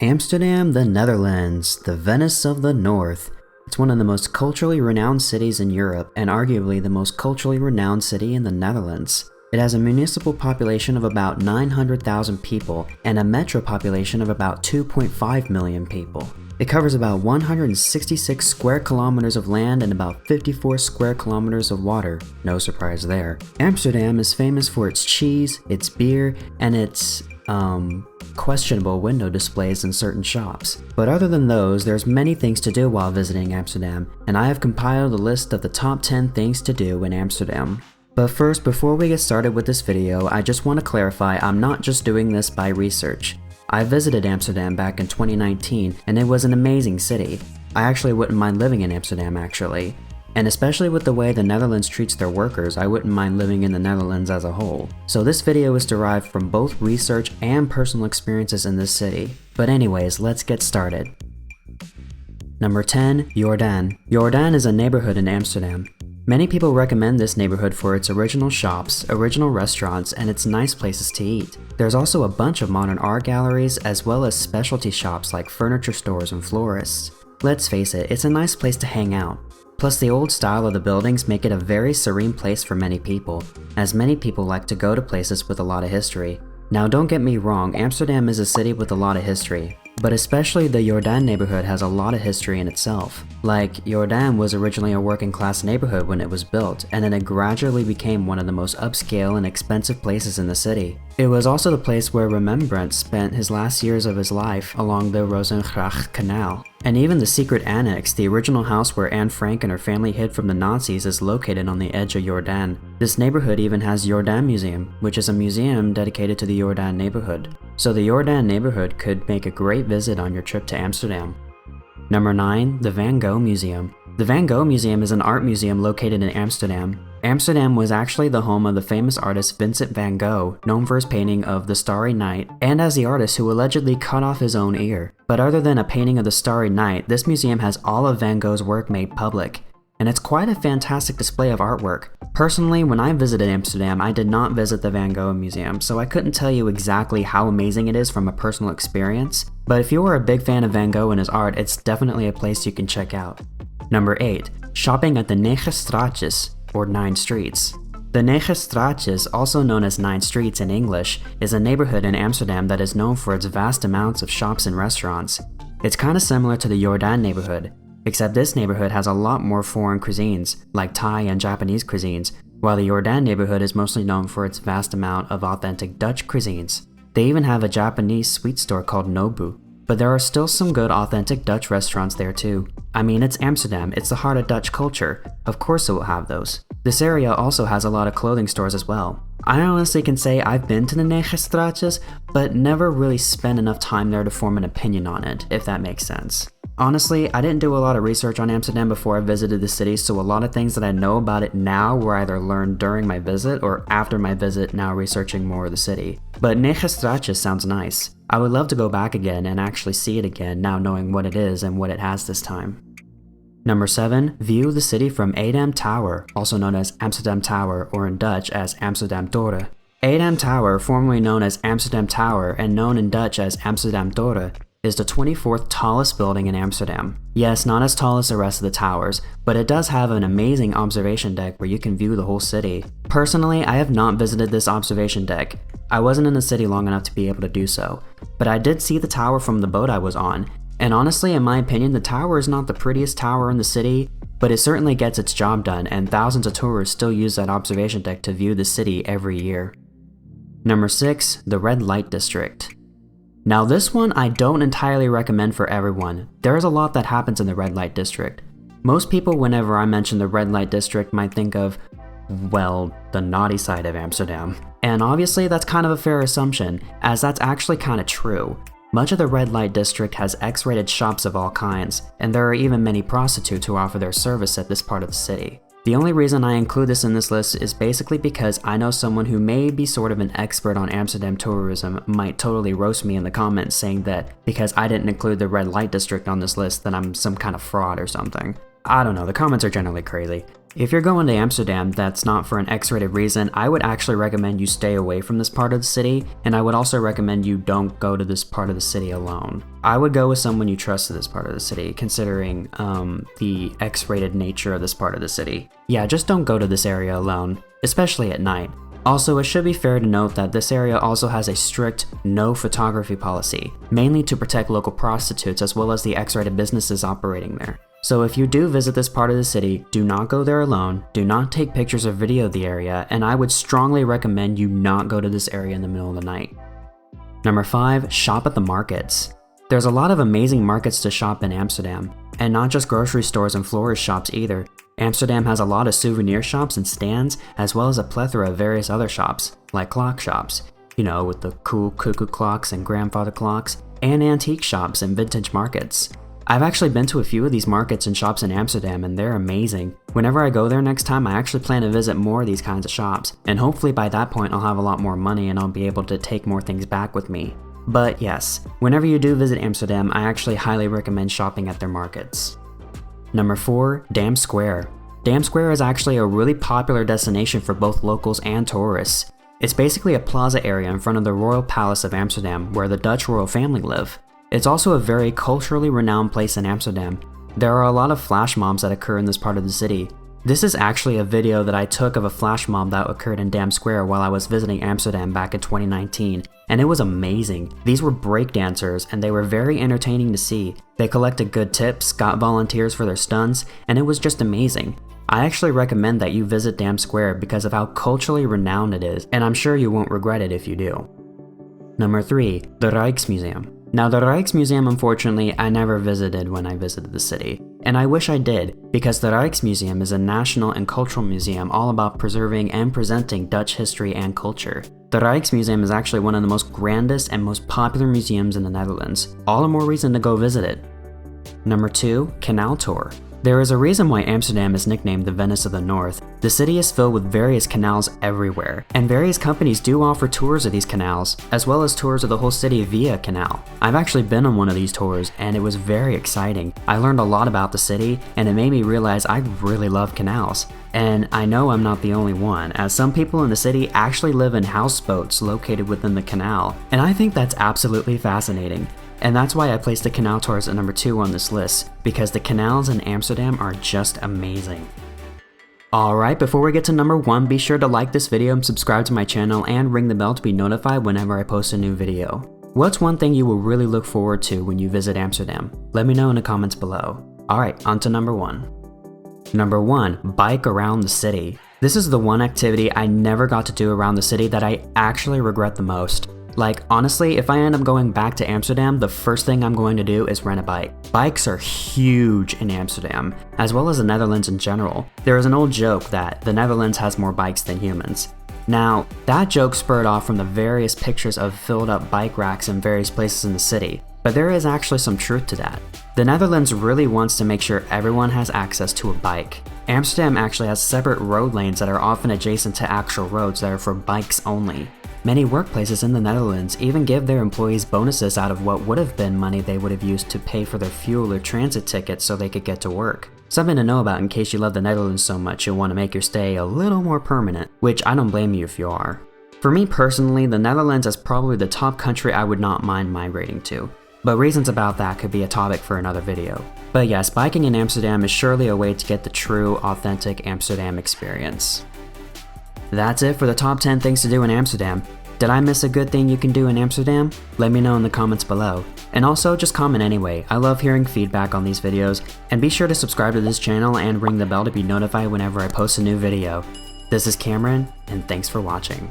Amsterdam, the Netherlands, the Venice of the North. It's one of the most culturally renowned cities in Europe and arguably the most culturally renowned city in the Netherlands. It has a municipal population of about 900,000 people and a metro population of about 2.5 million people. It covers about 166 square kilometers of land and about 54 square kilometers of water. No surprise there. Amsterdam is famous for its cheese, its beer, and its questionable window displays in certain shops. But other than those, there's many things to do while visiting Amsterdam, and I have compiled a list of the top 10 things to do in Amsterdam. But first, before we get started with this video, I just want to clarify I'm not just doing this by research. I visited Amsterdam back in 2019, and it was an amazing city. I actually wouldn't mind living in Amsterdam actually. And especially with the way the Netherlands treats their workers, I wouldn't mind living in the Netherlands as a whole. So this video is derived from both research and personal experiences in this city. But anyways, let's get started. Number 10. Jordaan. Jordaan is a neighborhood in Amsterdam. Many people recommend this neighborhood for its original shops, original restaurants, and its nice places to eat. There's also a bunch of modern art galleries as well as specialty shops like furniture stores and florists. Let's face it, it's a nice place to hang out. Plus the old style of the buildings make it a very serene place for many people, as many people like to go to places with a lot of history. Now don't get me wrong, Amsterdam is a city with a lot of history, but especially the Jordaan neighborhood has a lot of history in itself. Like, Jordaan was originally a working class neighborhood when it was built, and then it gradually became one of the most upscale and expensive places in the city. It was also the place where Rembrandt spent his last years of his life along the Rozengracht Canal. And even the secret annex, the original house where Anne Frank and her family hid from the Nazis, is located on the edge of Jordaan. This neighborhood even has Jordaan Museum, which is a museum dedicated to the Jordaan neighborhood. So the Jordaan neighborhood could make a great visit on your trip to Amsterdam. Number 9. The Van Gogh Museum. The Van Gogh Museum is an art museum located in Amsterdam. Amsterdam was actually the home of the famous artist Vincent van Gogh, known for his painting of The Starry Night, and as the artist who allegedly cut off his own ear. But other than a painting of The Starry Night, this museum has all of Van Gogh's work made public, and it's quite a fantastic display of artwork. Personally, when I visited Amsterdam, I did not visit the Van Gogh Museum, so I couldn't tell you exactly how amazing it is from a personal experience, but if you are a big fan of Van Gogh and his art, it's definitely a place you can check out. Number 8. Shopping at the Negen Straatjes, or 9 Streets. The Negen Straatjes, also known as 9 Streets in English, is a neighborhood in Amsterdam that is known for its vast amounts of shops and restaurants. It's kinda similar to the Jordaan neighborhood, except this neighborhood has a lot more foreign cuisines, like Thai and Japanese cuisines, while the Jordaan neighborhood is mostly known for its vast amount of authentic Dutch cuisines. They even have a Japanese sweet store called Nobu, but there are still some good authentic Dutch restaurants there too. I mean, it's Amsterdam, it's the heart of Dutch culture, of course it will have those. This area also has a lot of clothing stores as well. I honestly can say I've been to the Negen Straatjes, but never really spent enough time there to form an opinion on it, if that makes sense. Honestly, I didn't do a lot of research on Amsterdam before I visited the city, so a lot of things that I know about it now were either learned during my visit or after my visit, now researching more of the city. But Negen Straatjes sounds nice. I would love to go back again and actually see it again, now knowing what it is and what it has this time. Number 7. View the city from Amsterdam Tower, also known as Amsterdam Tower or in Dutch as Amsterdam Toren. Amsterdam Tower, formerly known as Amsterdam Tower and known in Dutch as Amsterdam Toren, is the 24th tallest building in Amsterdam. Yes, not as tall as the rest of the towers, but it does have an amazing observation deck where you can view the whole city. Personally, I have not visited this observation deck. I wasn't in the city long enough to be able to do so, but I did see the tower from the boat I was on, and honestly, in my opinion, the tower is not the prettiest tower in the city, but it certainly gets its job done, and thousands of tourists still use that observation deck to view the city every year. Number 6. The Red Light District. Now this one I don't entirely recommend for everyone. There is a lot that happens in the Red Light District. Most people, whenever I mention the Red Light District, might think of, well, the naughty side of Amsterdam. And obviously that's kind of a fair assumption, as that's actually kind of true. Much of the Red Light District has X-rated shops of all kinds, and there are even many prostitutes who offer their service at this part of the city. The only reason I include this in this list is basically because I know someone who may be sort of an expert on Amsterdam tourism might totally roast me in the comments saying that because I didn't include the Red Light District on this list that I'm some kind of fraud or something. I don't know, the comments are generally crazy. If you're going to Amsterdam that's not for an X-rated reason, I would actually recommend you stay away from this part of the city, and I would also recommend you don't go to this part of the city alone. I would go with someone you trust to this part of the city, considering the X-rated nature of this part of the city. Yeah, just don't go to this area alone, especially at night. Also, it should be fair to note that this area also has a strict no photography policy, mainly to protect local prostitutes as well as the X-rated businesses operating there. So if you do visit this part of the city, do not go there alone, do not take pictures or video of the area, and I would strongly recommend you not go to this area in the middle of the night. Number 5, shop at the markets. There's a lot of amazing markets to shop in Amsterdam, and not just grocery stores and florist shops either. Amsterdam has a lot of souvenir shops and stands, as well as a plethora of various other shops, like clock shops, you know, with the cool cuckoo clocks and grandfather clocks, and antique shops and vintage markets. I've actually been to a few of these markets and shops in Amsterdam, and they're amazing. Whenever I go there next time, I actually plan to visit more of these kinds of shops, and hopefully by that point I'll have a lot more money and I'll be able to take more things back with me. But yes, whenever you do visit Amsterdam, I actually highly recommend shopping at their markets. Number 4, Dam Square. Dam Square is actually a really popular destination for both locals and tourists. It's basically a plaza area in front of the Royal Palace of Amsterdam where the Dutch royal family live. It's also a very culturally renowned place in Amsterdam. There are a lot of flash mobs that occur in this part of the city. This is actually a video that I took of a flash mob that occurred in Dam Square while I was visiting Amsterdam back in 2019, and it was amazing. These were breakdancers and they were very entertaining to see. They collected good tips, got volunteers for their stunts, and it was just amazing. I actually recommend that you visit Dam Square because of how culturally renowned it is, and I'm sure you won't regret it if you do. Number 3, the Rijksmuseum. Now the Rijksmuseum, unfortunately, I never visited when I visited the city, and I wish I did, because the Rijksmuseum is a national and cultural museum all about preserving and presenting Dutch history and culture. The Rijksmuseum is actually one of the most grandest and most popular museums in the Netherlands, all the more reason to go visit it. Number 2, Canal Tour. There is a reason why Amsterdam is nicknamed the Venice of the North. The city is filled with various canals everywhere, and various companies do offer tours of these canals, as well as tours of the whole city via canal. I've actually been on one of these tours, and it was very exciting. I learned a lot about the city, and it made me realize I really love canals. And I know I'm not the only one, as some people in the city actually live in houseboats located within the canal, and I think that's absolutely fascinating. And that's why I placed the canal tours at number 2 on this list, because the canals in Amsterdam are just amazing. Alright, before we get to number 1, be sure to like this video and subscribe to my channel and ring the bell to be notified whenever I post a new video. What's one thing you will really look forward to when you visit Amsterdam? Let me know in the comments below. Alright, on to number 1. Number 1, bike around the city. This is the one activity I never got to do around the city that I actually regret the most. Like, honestly, if I end up going back to Amsterdam, the first thing I'm going to do is rent a bike. Bikes are huge in Amsterdam, as well as the Netherlands in general. There is an old joke that the Netherlands has more bikes than humans. Now, that joke spurred off from the various pictures of filled up bike racks in various places in the city, but there is actually some truth to that. The Netherlands really wants to make sure everyone has access to a bike. Amsterdam actually has separate road lanes that are often adjacent to actual roads that are for bikes only. Many workplaces in the Netherlands even give their employees bonuses out of what would have been money they would have used to pay for their fuel or transit tickets so they could get to work. Something to know about in case you love the Netherlands so much you'll want to make your stay a little more permanent, which I don't blame you if you are. For me personally, the Netherlands is probably the top country I would not mind migrating to, but reasons about that could be a topic for another video. But yes, biking in Amsterdam is surely a way to get the true, authentic Amsterdam experience. That's it for the top 10 things to do in Amsterdam. Did I miss a good thing you can do in Amsterdam? Let me know in the comments below. And also, just comment anyway. I love hearing feedback on these videos, and be sure to subscribe to this channel and ring the bell to be notified whenever I post a new video. This is Cameron, and thanks for watching.